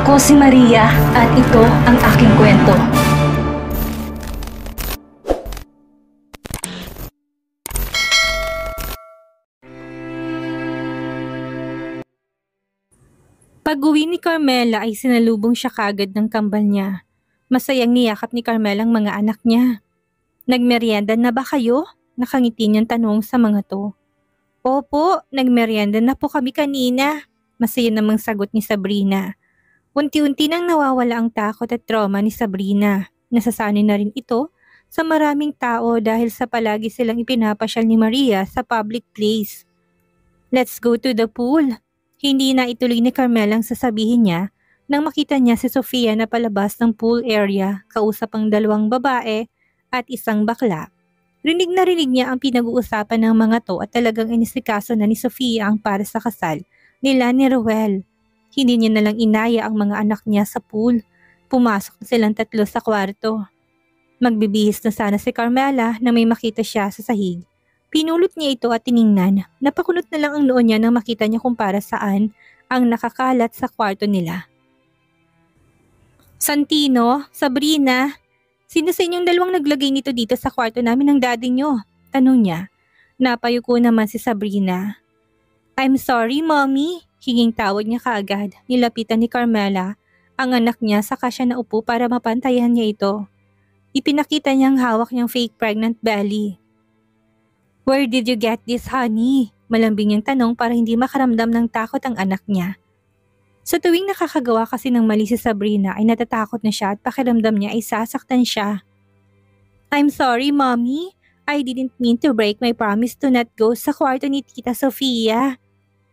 Ako si Maria at ito ang aking kwento. Pag-uwi ni Carmela ay sinalubong siya kagad ng kambal niya. Masayang niyakap ni Carmela ang mga anak niya. Nagmeryenda na ba kayo? Nakangiti niyang tanong sa mga to. Opo, nagmeryenda na po kami kanina. Masaya namang sagot ni Sabrina. Unti-unti nang nawawala ang takot at trauma ni Sabrina. Nasasanay na rin ito sa maraming tao dahil sa palagi silang ipinapasyal ni Maria sa public place. Let's go to the pool. Hindi na ituloy ni Carmela ang sasabihin niya nang makita niya si Sofia na palabas ng pool area kausap ang dalawang babae at isang bakla. Rinig na rinig niya ang pinag-uusapan ng mga to at talagang inisikaso na ni Sofia ang para sa kasal nila ni Ruel. Hindi niya nalang inaya ang mga anak niya sa pool. Pumasok na silang tatlo sa kwarto. Magbibihis na sana si Carmela na may makita siya sa sahig. Pinulot niya ito at tiningnan. Napakunot na lang ang noo niya nang makita niya kung para saan ang nakakalat sa kwarto nila. Santino, Sabrina, sino sa inyong dalawang naglagay nito dito sa kwarto namin ng daddy niyo? Tanong niya. Napayuko naman si Sabrina. I'm sorry, Mommy. Hinging tawag niya kaagad. Nilapitan ni Carmela ang anak niya saka siya naupo para mapantayan niya ito. Ipinakita niyang hawak niyang fake pregnant belly. Where did you get this, honey? Malambing niyang tanong para hindi makaramdam ng takot ang anak niya. Sa tuwing nakakagawa kasi ng mali si Sabrina ay natatakot na siya at pakiramdam niya ay sasaktan siya. I'm sorry, Mommy. I didn't mean to break my promise to not go sa kwarto ni Tita Sofia.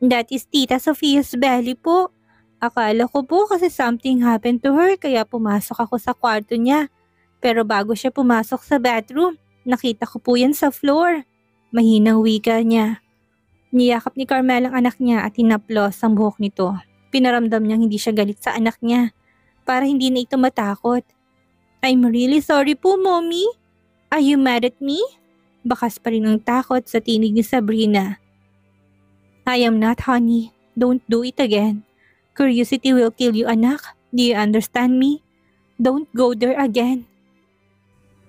That is Tita Sofia's belly po. Akala ko po kasi something happened to her kaya pumasok ako sa kwarto niya. Pero bago siya pumasok sa bathroom, nakita ko po yan sa floor. Mahinang wika niya. Niyakap ni Carmela ang anak niya at hinaplos ang buhok nito. Pinaramdam niyang hindi siya galit sa anak niya para hindi na ito matakot. I'm really sorry po, Mommy. Are you mad at me? Bakas pa rin ang takot sa tinig ni Sabrina. I am not, honey. Don't do it again. Curiosity will kill you, anak. Do you understand me? Don't go there again.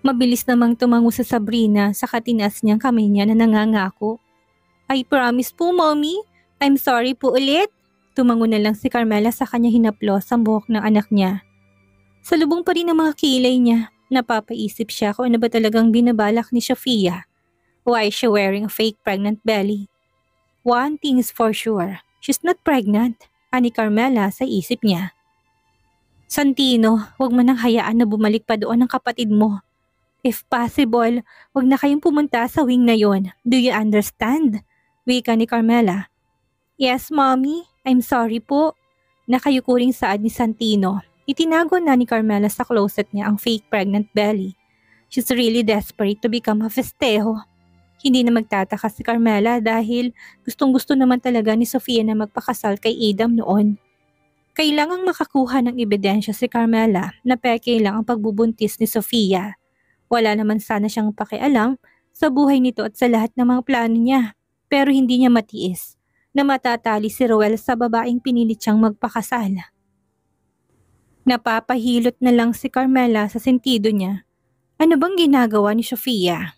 Mabilis namang tumango sa Sabrina sa katinas niyang kamay niya na nangangako. I promise po, Mommy. I'm sorry po ulit. Tumango na lang si Carmela sa kanya hinaplos ang buhok ng anak niya. Sa lubong pa rin ang mga kilay niya, napapaisip siya kung ano ba talagang binabalak ni Sofia. Why is she wearing a fake pregnant belly? One thing is for sure, she's not pregnant, ani Carmela sa isip niya. Santino, huwag mo nang hayaan na bumalik pa doon ang kapatid mo. If possible, wag na kayong pumunta sa wing na yon. Do you understand? Wika ni Carmela. Yes, Mommy. I'm sorry po. Nakayukuring saad ni Santino. Itinago na ni Carmela sa closet niya ang fake pregnant belly. She's really desperate to become a festejo. Hindi na magtataka si Carmela dahil gustong-gusto naman talaga ni Sofia na magpakasal kay Adam noon. Kailangang makakuha ng ebidensya si Carmela na peke lang ang pagbubuntis ni Sofia. Wala naman sana siyang pakialam sa buhay nito at sa lahat ng mga plano niya. Pero hindi niya matiis na matatali si Ruel sa babaeng pinilit siyang magpakasal. Napapahilot na lang si Carmela sa sentido niya. Ano bang ginagawa ni Sofia?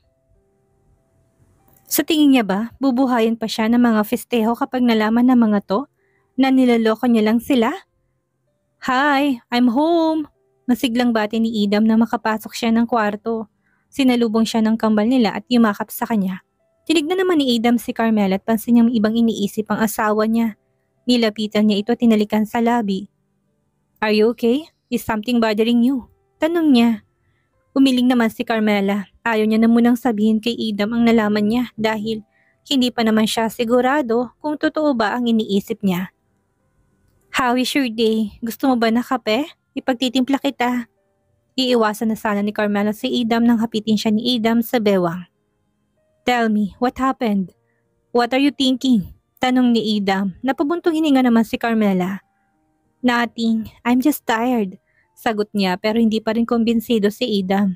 Sa tingin niya ba, bubuhayin pa siya ng mga festejo kapag nalaman ng mga to na niloloko niya lang sila? Hi, I'm home! Masiglang bati ni Idam na makapasok siya ng kwarto. Sinalubong siya ng kambal nila at yumakap sa kanya. Tinignan naman ni Idam si Carmela at pansin niyang ibang iniisip ang asawa niya. Nilapitan niya ito at tinalikan sa labi. Are you okay? Is something bothering you? Tanong niya. Umiling naman si Carmela. Ayaw niya na munang sabihin kay Idam ang nalaman niya dahil hindi pa naman siya sigurado kung totoo ba ang iniisip niya. How is your day? Gusto mo ba na kape? Ipagtitimpla kita. Iiwasan na sana ni Carmela si Idam nang hapitin siya ni Idam sa bewang. Tell me, what happened? What are you thinking? Tanong ni Idam. Napabuntong hininga naman si Carmela. Nothing, I'm just tired. Sagot niya pero hindi pa rin kumbinsido si Idam.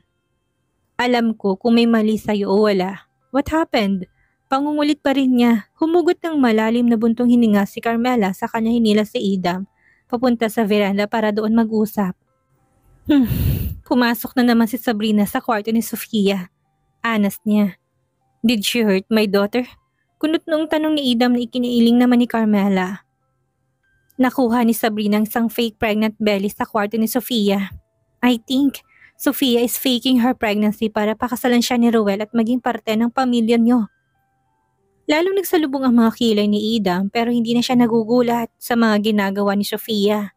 Alam ko kung may mali sa'yo o wala. What happened? Pangungulit pa rin niya. Humugot ng malalim na buntong hininga si Carmela sa kanya hinila si Idam. papunta sa veranda para doon mag-usap. Pumasok na naman si Sabrina sa kwarto ni Sofia. Anas niya. Did she hurt my daughter? Kunot noong tanong ni Idam na ikiniiling naman ni Carmela. Nakuha ni Sabrina ang isang fake pregnant belly sa kwarto ni Sofia. I think Sofia is faking her pregnancy para pakasalan siya ni Ruel at maging parte ng pamilya niyo. Lalong nagsalubong ang mga kilay ni Idam pero hindi na siya nagugulat sa mga ginagawa ni Sofia.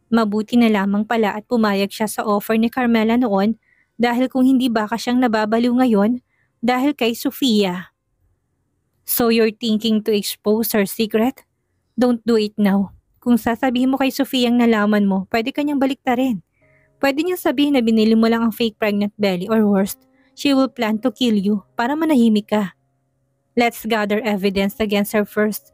Mabuti na lamang pala at pumayag siya sa offer ni Carmela noon dahil kung hindi baka siyang nababaliw ngayon dahil kay Sofia. So you're thinking to expose her secret? Don't do it now. Kung sasabihin mo kay Sofia ang nalaman mo, pwede kanyang baliktarin. Pwede niyang sabihin na binili mo lang ang fake pregnant belly or worst, she will plan to kill you para manahimik ka. Let's gather evidence against her first.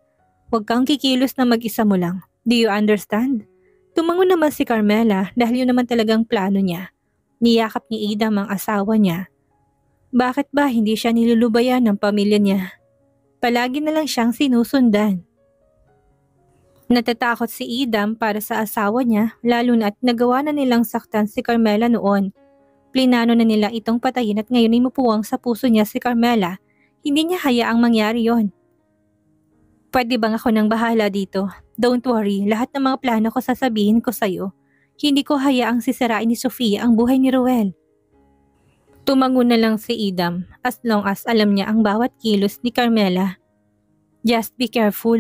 Huwag kang kikilos na mag-isa mo lang. Do you understand? Tumango naman si Carmela dahil yun naman talagang plano niya. Niyakap ni Idam ang asawa niya. Bakit ba hindi siya nilulubayan ng pamilya niya? Palagi na lang siyang sinusundan. Natatakot si Idam para sa asawa niya lalo na at nagawa na nilang saktan si Carmela noon. Plinano na nila itong patayin at ngayon ay mapuwang sa puso niya si Carmela. Hindi niya hayaang mangyari yon. Pwede bang ako nang bahala dito? Don't worry, lahat ng mga plano ko sasabihin ko sa'yo. Hindi ko hayaang sisirain ni Sofia ang buhay ni Ruel. Tumango na lang si Idam as long as alam niya ang bawat kilos ni Carmela. Just be careful.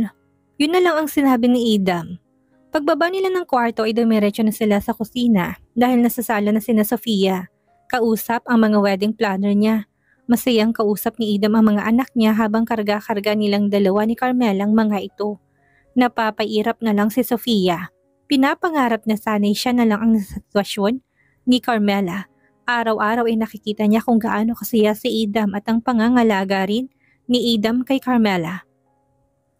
Yun na lang ang sinabi ni Idam. Pagbaba nila ng kwarto ay dumiretso na sila sa kusina dahil nasa sala na sina Sofia. Kausap ang mga wedding planner niya. Masayang kausap ni Idam ang mga anak niya habang karga-karga nilang dalawa ni Carmela ang mga ito. Napapairap na lang si Sofia. Pinapangarap na sana'y siya na lang ang sitwasyon ni Carmela. Araw-araw ay nakikita niya kung gaano kasaya si Idam at ang pangangalaga rin ni Idam kay Carmela.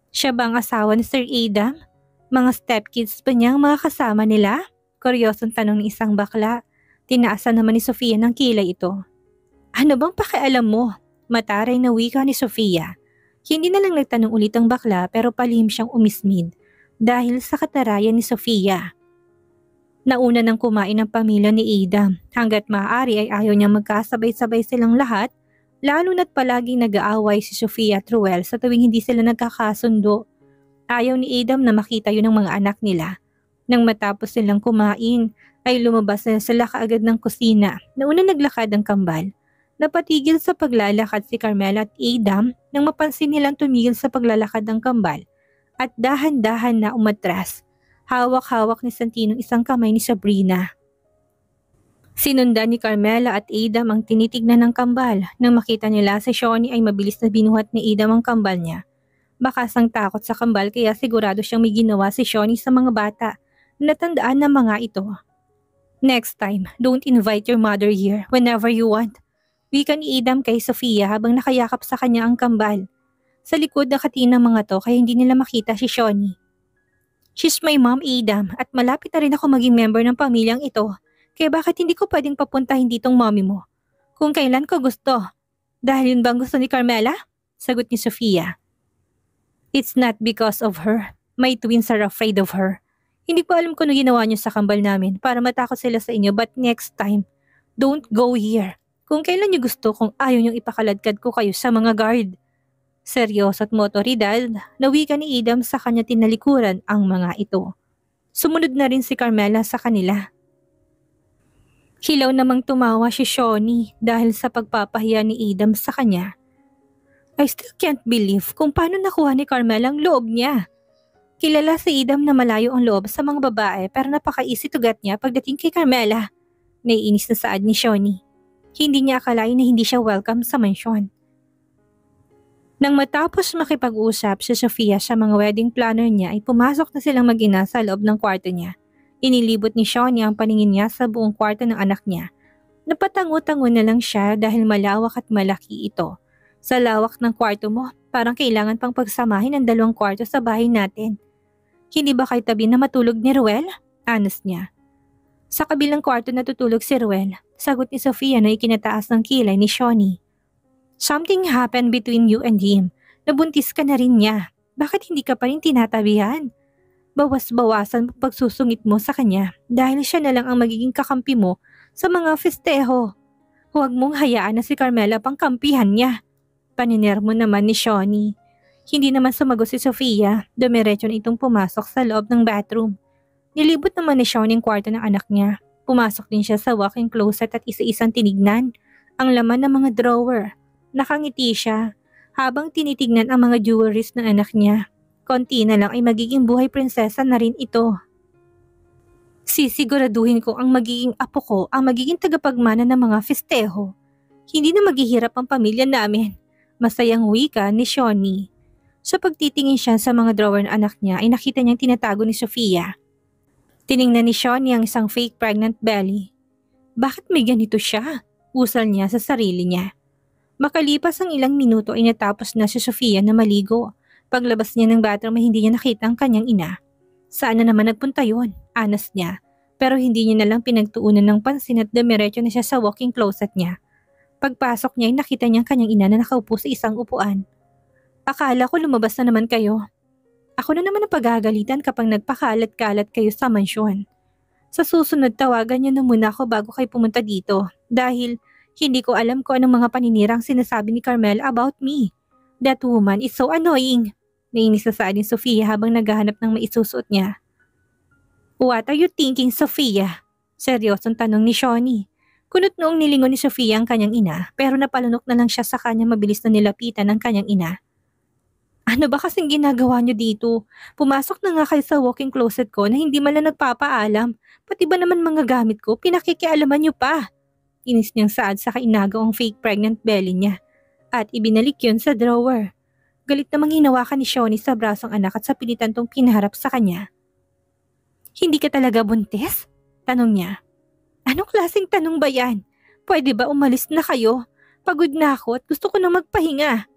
Siya ba ang asawa ni Sir Idam? Mga stepkids ba niya ang mga kasama nila? Kuryosong tanong ng isang bakla. Tinaasan naman ni Sofia ng kilay ito. Ano bang pakialam mo? Mataray na wika ni Sofia. Hindi na lang nagtanong ulit ang bakla pero palihim siyang umismid dahil sa katarayan ni Sofia. Nauna nang kumain ang pamilya ni Idam. Hanggat maaari ay ayaw niyang magkasabay-sabay silang lahat, lalo na't palaging nag-aaway si Sofia at Ruel sa tuwing hindi sila nagkakasundo. Ayaw ni Idam na makita yun ng mga anak nila. Nang matapos silang kumain, ay lumabas na sila kaagad ng kusina. Nauna naglakad ang kambal. Napatigil sa paglalakad si Carmela at Idam nang mapansin nilang tumigil sa paglalakad ng kambal at dahan-dahan na umatras. Hawak-hawak ni Santino isang kamay ni Sabrina. Sinundan ni Carmela at Idam ang tinitignan ng kambal. Nang makita nila si Shawnee ay mabilis na binuhat ni Idam ang kambal niya. Bakasang takot sa kambal kaya sigurado siyang may ginawa si Shawnee sa mga bata. Natandaan ng mga ito. Next time, don't invite your mother here whenever you want. Wika ni Idam kay Sofia habang nakayakap sa kanya ang kambal. Sa likod nakatingin ng mga to kaya hindi nila makita si Shawnee. She's my mom, Idam, at malapit na rin ako maging member ng pamilyang ito. Kaya bakit hindi ko pwedeng papuntahin ditong mommy mo? Kung kailan ko gusto. Dahil yun bang gusto ni Carmela? Sagot ni Sofia. It's not because of her. My twins are afraid of her. Hindi ko alam kung ano ginawa niyo sa kambal namin para matakot sila sa inyo but next time, don't go here. Kung kailan niyo gusto kung ayaw niyong ipakaladkad ko kayo sa mga guard. Seryoso at motoridad, nawika ni Idam sa kanya tinalikuran ang mga ito. Sumunod na rin si Carmela sa kanila. Hilaw namang tumawa si Shawnee dahil sa pagpapahiya ni Idam sa kanya. I still can't believe kung paano nakuha ni Carmela ang loob niya. Kilala si Idam na malayo ang loob sa mga babae pero napaka-easy to get niya pagdating kay Carmela. Naiinis na saad ni Shawnee. Hindi niya akalain na hindi siya welcome sa mansyon. Nang matapos makipag-usap si Sofia sa mga wedding planner niya ay pumasok na silang mag-ina sa loob ng kwarto niya. Inilibot ni Shawnee ang paningin niya sa buong kwarto ng anak niya. Napatango-tango na lang siya dahil malawak at malaki ito. Sa lawak ng kwarto mo, parang kailangan pang pagsamahin ang dalawang kwarto sa bahay natin. Hindi ba kayo tabi na matulog ni Ruel? Anos niya. Sa kabilang kwarto natutulog si Ruel. Sagot ni Sofia na ikinataas ng kilay ni Shawnee. Something happened between you and him. Nabuntis ka na rin niya. Bakit hindi ka pa rin tinatabihan? Bawas-bawasan mo pagsusungit mo sa kanya dahil siya na lang ang magiging kakampi mo sa mga festeho. Huwag mong hayaan na si Carmela pang kampihan niya. Paninir mo naman ni Shawnee. Hindi naman sumagot si Sofia, dumiretso na itong pumasok sa loob ng bathroom. Nilibot naman ni Shawnee ang kwarto ng anak niya. Pumasok din siya sa walk-in closet at isa-isang tinignan ang laman ng mga drawer. Nakangiti siya habang tinitignan ang mga jewelries ng anak niya. Konti na lang ay magiging buhay prinsesa na rin ito. Sisiguraduhin ko ang magiging apo ko ang magiging tagapagmana ng mga festeho. Hindi na maghihirap ang pamilya namin. Masayang wika ni Shawnee. Sa pagtitingin siya sa mga drawer ng anak niya ay nakita niyang tinatago ni Sofia. Tiningnan ni Shawnee ang isang fake pregnant belly. Bakit may ganito siya? Usal niya sa sarili niya. Makalipas ang ilang minuto ay natapos na si Sofia na maligo. Paglabas niya ng bathroom ay hindi niya nakita ang kanyang ina. Saan na naman nagpunta yun? Anas niya. Pero hindi niya nalang pinagtuunan ng pansin at dumiretso na siya sa walk-in closet niya. Pagpasok niya ay nakita niya ang kanyang ina na nakaupo sa isang upuan. Akala ko lumabas na naman kayo. Ako na naman ang pagagalitan kapag nagpakalat-kalat kayo sa mansyon. Sa susunod tawagan niyo na muna ako bago kayo pumunta dito dahil hindi ko alam kung anong mga paninirang sinasabi ni Carmel about me. That woman is so annoying. Nainis na saad ni Sofia habang naghahanap ng maisusuot niya. What are you thinking, Sofia? Seryosong tanong ni Shawnee. Kunot noong nilingon ni Sofia ang kanyang ina pero napalunok na lang siya sa kanya mabilis na nilapitan ng kanyang ina. Ano ba kasing ginagawa niyo dito? Pumasok na nga kayo sa walk-in closet ko na hindi man lang nagpapaalam. Pati ba naman mga gamit ko, pinakikialaman niyo pa. Inis niyang saad sa kainagaw ang fake pregnant belly niya. At ibinalik yun sa drawer. Galit namang hinawakan ni Shawnee sa brasong anak at sa pilitan tong pinaharap sa kanya. Hindi ka talaga buntis? Tanong niya. Anong klaseng tanong ba yan? Pwede ba umalis na kayo? Pagod na ako at gusto ko na magpahinga.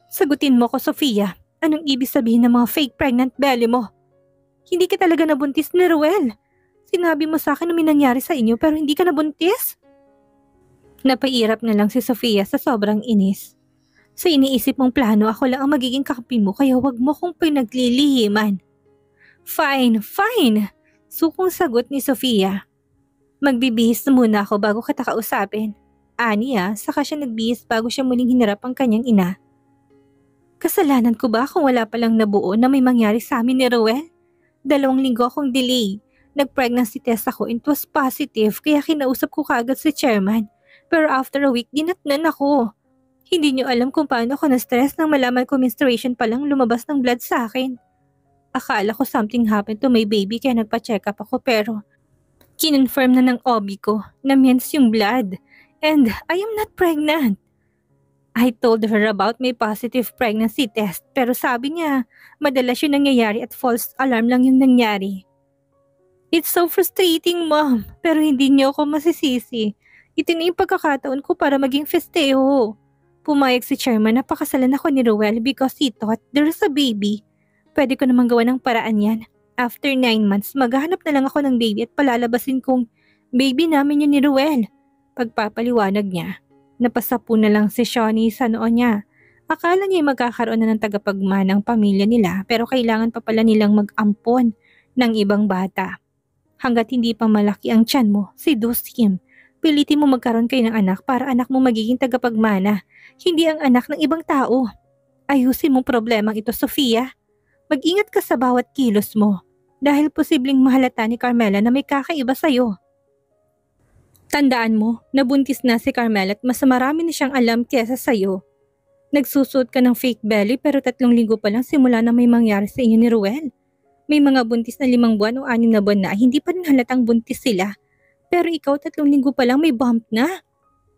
Sagutin mo ko, Sofia. Anong ibig sabihin ng mga fake pregnant belly mo? Hindi ka talaga nabuntis ni Ruel. Sinabi mo sa akin na may nangyari sa inyo pero hindi ka nabuntis? Napairap na lang si Sofia sa sobrang inis. Sa iniisip mong plano, ako lang ang magiging kakampi mo kaya wag mo kong pinaglilihiman. Fine, fine. Sukong sagot ni Sofia. Magbibihis na muna ako bago kita kausapin. Aniya, saka siya nagbihis bago siya muling hinarap ang kanyang ina. Kasalanan ko ba kung wala palang nabuo na may mangyari sa amin ni Ruel? 2 linggo akong delay. Nag-pregnancy test ako and it was positive kaya kinausap ko kagad si chairman. Pero after a week, dinatnan ako. Hindi niyo alam kung paano ako na-stress nang malaman ko menstruation pa lang lumabas ng blood sa akin. Akala ko something happened to my baby kaya nagpa-check up ako pero kinonfirm na ng OB ko na mens yung blood and I am not pregnant. I told her about my positive pregnancy test pero sabi niya madalas yung nangyayari at false alarm lang yung nangyari. It's so frustrating, Mom, pero hindi niyo ako masisisi. Ito na yung pagkakataon ko para maging festeho. Pumayag si chairman na pakasalan ako ni Ruel because he thought there's a baby. Pwede ko namang gawa ng paraan yan. After 9 months, maghahanap na lang ako ng baby at palalabasin kong baby namin yun ni Ruel. Pagpapaliwanag niya. Napasapo na lang si Shawnee sa noon niya. Akala niya magkakaroon na ng tagapagmanang pamilya nila pero kailangan pa pala nilang mag-ampon ng ibang bata. Hanggat hindi pa malaki ang tiyan mo, seduce him. Pilitin mo magkaroon kayo ng anak para anak mo magiging tagapagmana, hindi ang anak ng ibang tao. Ayusin mong problemang ito, Sofia. Mag-ingat ka sa bawat kilos mo dahil posibleng mahalata ni Carmela na may kakaiba sa'yo. Tandaan mo, nabuntis na si Carmela at mas marami na siyang alam kesa sa'yo. Nagsusuot ka ng fake belly pero 3 linggo pa lang simula na may mangyari sa inyo ni Ruel. May mga buntis na 5 buwan o 6 na buwan na hindi pa rin halatang buntis sila. Pero ikaw 3 linggo pa lang may bump na.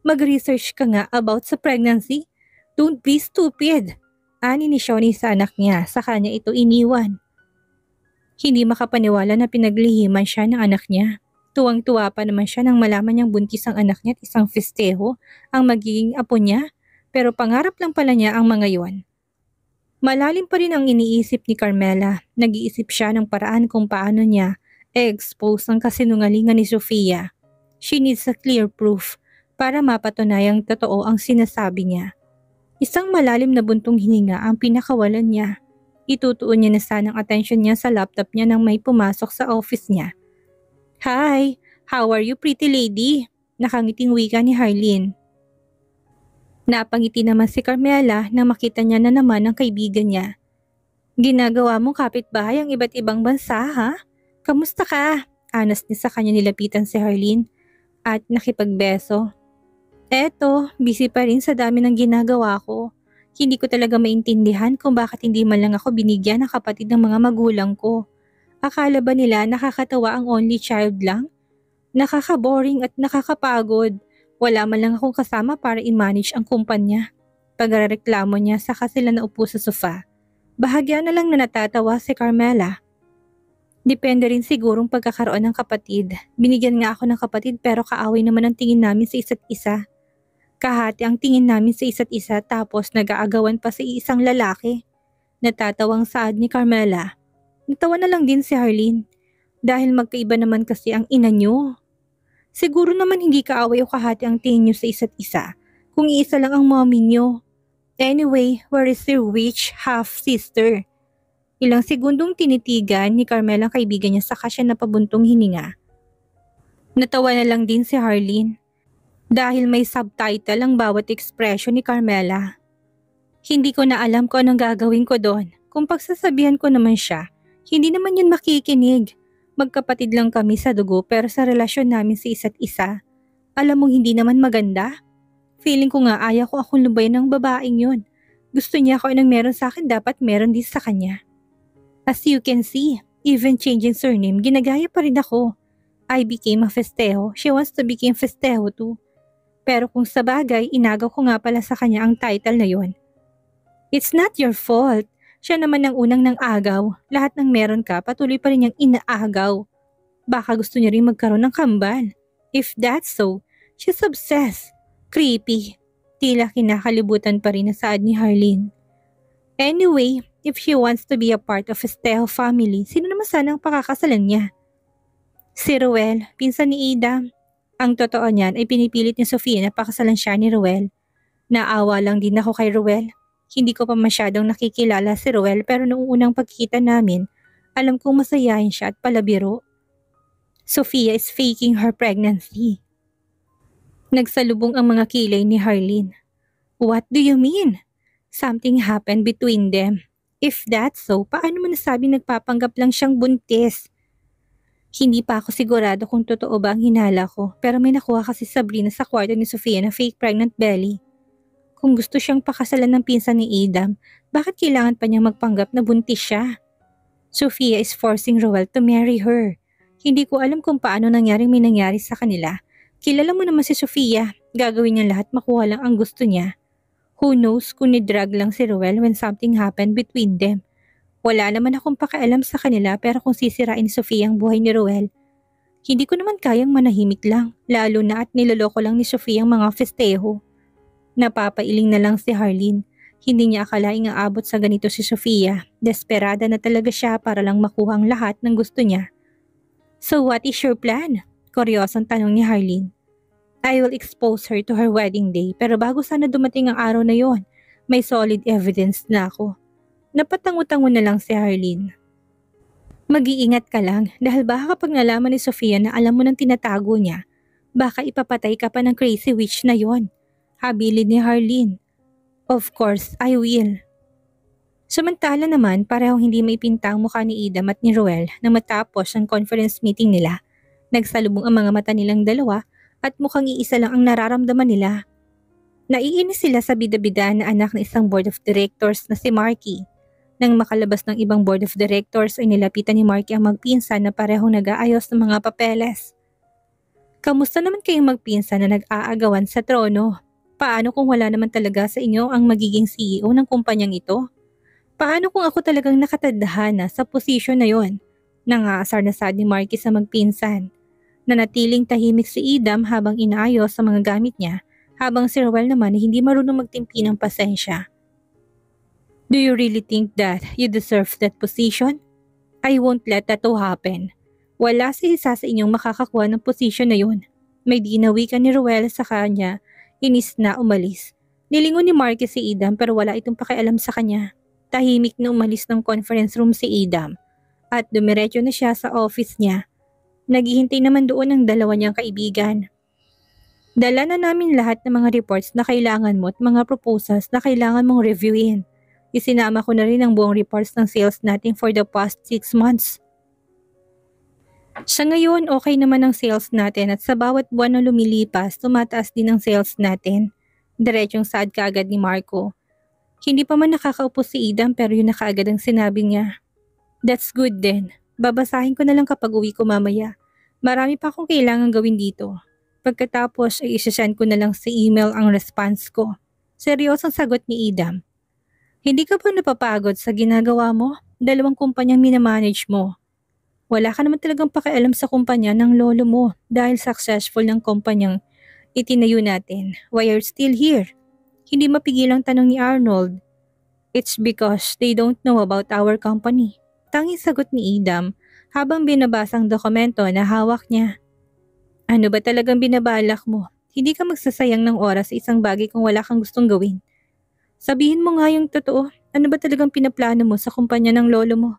Mag-research ka nga about sa pregnancy. Don't be stupid. Ani ni Shawnee sa anak niya, sa kanya ito iniwan. Hindi makapaniwala na pinaglihiman siya ng anak niya. Tuwang-tuwa pa naman siya nang malaman niyang buntis ang anak niya at isang festeho ang magiging apo niya, pero pangarap lang pala niya ang mga yon. Malalim pa rin ang iniisip ni Carmela. Nag-iisip siya ng paraan kung paano niya expose ang kasinungalingan ni Sofia. She needs a clear proof para mapatunayang totoo ang sinasabi niya. Isang malalim na buntong hininga ang pinakawalan niya. Itutuon niya na sana ang atensyon niya sa laptop niya nang may pumasok sa office niya. "Hi, how are you, pretty lady?" Nakangiting wika ni Harleen. Napangiti naman si Carmela nang makita niya na naman ang kaibigan niya. "Ginagawa mong kapitbahay ang iba't ibang bansa, ha? Kamusta ka?" Anas niya sa kanya, nilapitan si Harleen at nakipagbeso. "Eto, busy pa rin sa dami ng ginagawa ko. Hindi ko talaga maintindihan kung bakit hindi man lang ako binigyan ng kapatid ng mga magulang ko. Akala ba nila nakakatawa ang only child lang? Nakaka-boring at nakakapagod. Wala man lang akong kasama para i-manage ang kumpanya." Pagrereklamo niya, saka sila naupo sa sofa. Bahagya na lang na natatawa si Carmela. "Depende rin sigurong pagkakaroon ng kapatid. Binigyan nga ako ng kapatid pero kaaway naman ang tingin namin sa isa't isa. Kahati ang tingin namin sa isa't isa tapos nag-aagawan pa sa isang lalaki." Natatawang saad ni Carmela. Natawa na lang din si Harleen. Dahil magkaiba naman kasi ang ina niyo. Siguro naman hindi kaaway o kahati ang tingin niyo sa isa't isa kung iisa lang ang mommy niyo. Anyway, where is your witch half-sister? Ilang segundong tinitigan ni Carmela ang kaibigan niya, saka siya napabuntong hininga. Natawa na lang din si Harleen dahil may subtitle ang bawat ekspresyon ni Carmela. Hindi ko na alam kung anong gagawin ko doon. Kung pagsasabihan ko naman siya, hindi naman yun makikinig. Magkapatid lang kami sa dugo pero sa relasyon namin sa isa't isa, alam mong hindi naman maganda? Feeling ko nga ayaw ko akong lubayan ng babaeng yun. Gusto niya ako, nang meron sa akin dapat meron din sa kanya. As you can see, even changing surname, ginagaya pa rin ako. I became a Festejo, she wants to become Festejo too. Pero kung sa bagay, inagaw ko nga pala sa kanya ang title na yun. It's not your fault. Siya naman ang unang nang agaw. Lahat ng meron ka, patuloy pa rin niyang inaagaw. Baka gusto niya rin magkaroon ng kambal. If that's so, she's obsessed. Creepy. Tila kinakalibutan pa rin na saad ni Harleen. Anyway, if she wants to be a part of Festejo family, sino naman sana ang pakakasalan niya? Si Ruel, pinsan ni Ida. Ang totoo niyan ay pinipilit ni Sofia na pakasalan siya ni Ruel. Naawa lang din ako kay Ruel. Hindi ko pa masyadong nakikilala si Ruel pero noong unang pagkita namin, alam kong masayahin siya at palabiro. Sofia is faking her pregnancy. Nagsalubong ang mga kilay ni Harleen. What do you mean? Something happened between them. If that's so, paano mo nasabing nagpapanggap lang siyang buntis? Hindi pa ako sigurado kung totoo ba ang hinala ko pero may nakuha kasi Sabrina sa kwarto ni Sofia na fake pregnant belly. Kung gusto siyang pakasalan ng pinsan ni Adam, bakit kailangan pa niyang magpanggap na buntis siya? Sofia is forcing Roel to marry her. Hindi ko alam kung paano nangyaring may nangyari sa kanila. Kilala mo naman si Sofia, gagawin niya lahat makuha lang ang gusto niya. Who knows kung nidrag lang si Roel when something happened between them. Wala naman akong pakialam sa kanila pero kung sisirain ni Sofia ang buhay ni Roel, hindi ko naman kayang manahimik lang, lalo na at niloloko lang ni Sofia ang mga festejo. Napapailing na lang si Harleen. Hindi niya akalaing aabot sa ganito si Sofia. Desperada na talaga siya para lang makuha ang lahat ng gusto niya. So what is your plan? Kuryosong tanong ni Harleen. I will expose her to her wedding day pero bago sana dumating ang araw na yon, may solid evidence na ako. Napatango-tango na lang si Harleen. Mag-iingat ka lang dahil baka kapag nalaman ni Sofia na alam mo nang tinatago niya, baka ipapatay ka pa ng crazy witch na yon. Habilin ni Harleen. Of course, I will. Samantala naman, parehong hindi maipinta ang mukha ni Idam at ni Roel na matapos ang conference meeting nila. Nagsalubong ang mga mata nilang dalawa at mukhang iisa lang ang nararamdaman nila. Naiinis sila sa bida-bida na anak ng isang board of directors na si Marky. Nang makalabas ng ibang board of directors ay nilapitan ni Marky ang magpinsan na parehong nag-aayos ng mga papeles. Kamusta naman kayong magpinsan na nag-aagawan sa trono? Paano kung wala naman talaga sa inyo ang magiging CEO ng kumpanyang ito? Paano kung ako talagang nakatadhana sa posisyon na yon? Nangaasar na saad ni Marky sa magpinsan. Nanatiling tahimik si Idam habang inaayos sa mga gamit niya, habang si Roel naman ay hindi marunong magtimpi ng pasensya. Do you really think that you deserve that position? I won't let that to happen. Wala si isa sa inyong makakakuha ng posisyon na yon. May dinawikan ni Roel sa kanya. Inis na umalis. Nilingon ni Marky si Idam pero wala itong pakialam sa kanya. Tahimik na umalis ng conference room si Adam at dumiretso na siya sa office niya. Naghihintay naman doon ang dalawa niyang kaibigan. Dala na namin lahat ng mga reports na kailangan mo at mga proposals na kailangan mong reviewin. Isinama ko na rin ang buong reports ng sales natin for the past 6 months. Sa ngayon, okay naman ang sales natin at sa bawat buwan na lumilipas, tumataas din ang sales natin. Diretsong saad kaagad ni Marco. Hindi pa man nakakaupo si Adam pero yun na kaagad ang sinabi niya. That's good then. Babasahin ko na lang kapag uwi ko mamaya. Marami pa akong kailangan gawin dito. Pagkatapos ay isasend ko na lang sa email ang response ko. Seryosong sagot ni Adam. Hindi ka ba napapagod sa ginagawa mo? 2 kumpanyang minamanage mo. Wala ka naman talagang pakialam sa kumpanya ng lolo mo dahil successful ng kumpanyang itinayo natin. Why are you still here? Hindi mapigil ang tanong ni Arnold. It's because they don't know about our company. Tanging sagot ni Adam habang binabasa ang dokumento na hawak niya. Ano ba talagang binabalak mo? Hindi ka magsasayang ng oras sa isang bagay kung wala kang gustong gawin. Sabihin mo nga yung totoo, ano ba talagang pinaplano mo sa kumpanya ng lolo mo?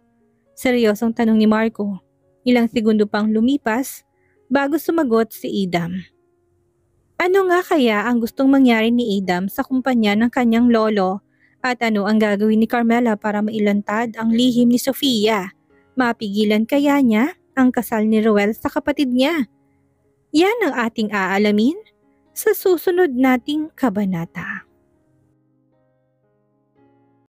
Seryosong tanong ni Marco. Ilang segundo pang lumipas bago sumagot si Adam. Ano nga kaya ang gustong mangyari ni Adam sa kumpanya ng kanyang lolo at ano ang gagawin ni Carmela para mailantad ang lihim ni Sofia? Mapigilan kaya niya ang kasal ni Ruel sa kapatid niya? Yan ang ating aalamin sa susunod nating kabanata.